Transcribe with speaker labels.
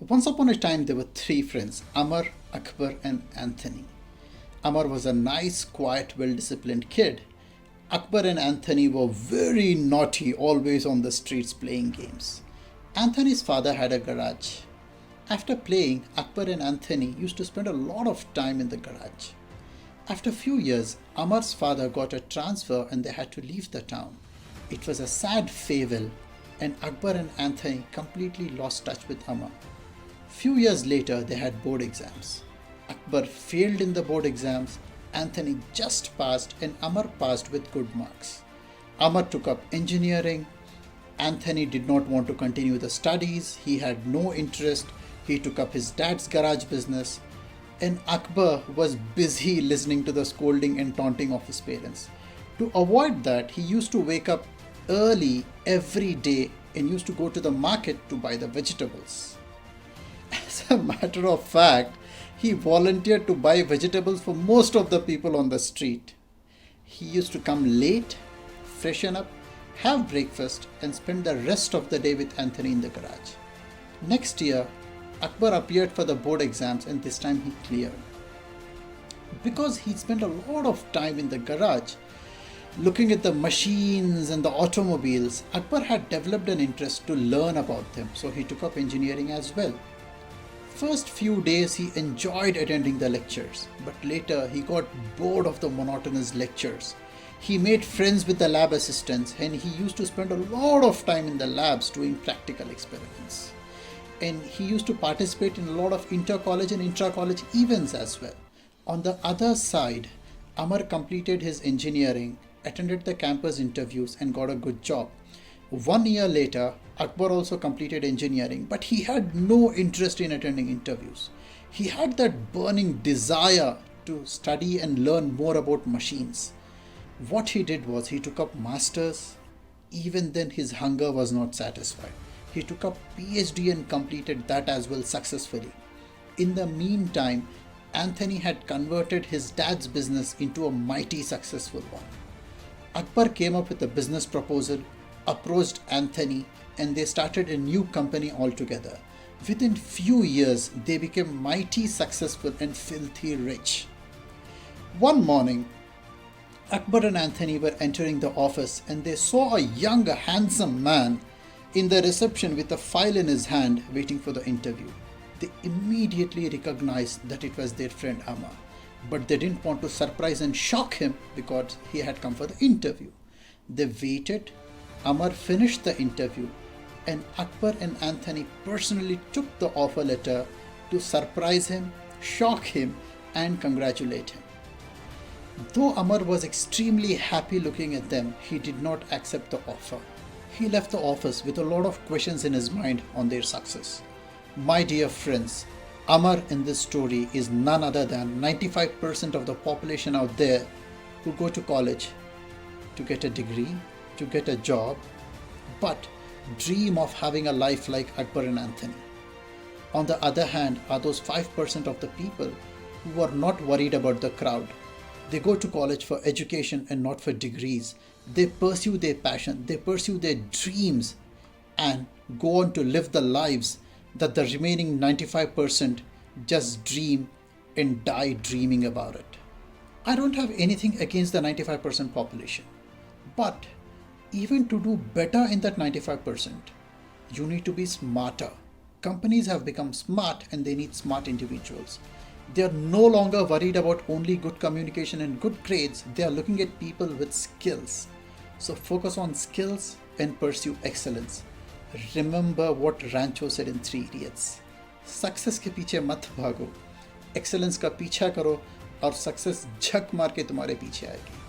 Speaker 1: Once upon a time, there were three friends, Amar, Akbar, and Anthony. Amar was a nice, quiet, well disciplined kid. Akbar and Anthony were very naughty, always on the streets playing games. Anthony's father had a garage. After playing, Akbar and Anthony used to spend a lot of time in the garage. After a few years, Amar's father got a transfer and they had to leave the town. It was a sad farewell, and Akbar and Anthony completely lost touch with Amar. Few years later, they had board exams. Akbar failed in the board exams, Anthony just passed, and Amar passed with good marks. Amar took up engineering. Anthony did not want to continue the studies, he had no interest, he took up his dad's garage business, and Akbar was busy listening to the scolding and taunting of his parents. To avoid that, he used to wake up early every day and used to go to the market to buy the vegetables. As a matter of fact, he volunteered to buy vegetables for most of the people on the street. He used to come late, freshen up, have breakfast, and spend the rest of the day with Anthony in the garage. Next year, Akbar appeared for the board exams and this time he cleared. Because he spent a lot of time in the garage, looking at the machines and the automobiles, Akbar had developed an interest to learn about them, so he took up engineering as well. First few days he enjoyed attending the lectures, but later he got bored of the monotonous lectures. He made friends with the lab assistants and he used to spend a lot of time in the labs doing practical experiments. And he used to participate in a lot of inter-college and intra-college events as well. On the other side, Amar completed his engineering, attended the campus interviews and got a good job. 1 year later, Akbar also completed engineering, but he had no interest in attending interviews. He had that burning desire to study and learn more about machines. What he did was he took up masters. Even then his hunger was not satisfied. He took up PhD and completed that as well successfully. In the meantime, Anthony had converted his dad's business into a mighty successful one. Akbar came up with a business proposal, approached Anthony, and they started a new company altogether. Within few years, they became mighty successful and filthy rich. One morning, Akbar and Anthony were entering the office and they saw a young, handsome man in the reception with a file in his hand waiting for the interview. They immediately recognized that it was their friend Amar, but they didn't want to surprise and shock him because he had come for the interview. They waited. Amar finished the interview and Akbar and Anthony personally took the offer letter to surprise him, shock him and congratulate him. Though Amar was extremely happy looking at them, he did not accept the offer. He left the office with a lot of questions in his mind on their success. My dear friends, Amar in this story is none other than 95% of the population out there who go to college to get a degree, to get a job, but dream of having a life like Akbar and Anthony. On the other hand are those 5% of the people who are not worried about the crowd. They go to college for education and not for degrees. They pursue their passion, they pursue their dreams and go on to live the lives that the remaining 95% just dream and die dreaming about it. I don't have anything against the 95% population, but even to do better in that 95%, you need to be smarter. Companies have become smart and they need smart individuals. They are no longer worried about only good communication and good grades. They are looking at people with skills. So focus on skills and pursue excellence. Remember what Rancho said in 3 Idiots. Success के पीछे मत भागो, excellence का पीछा करो और success झक मार के तुम्हारे पीछे आएगी.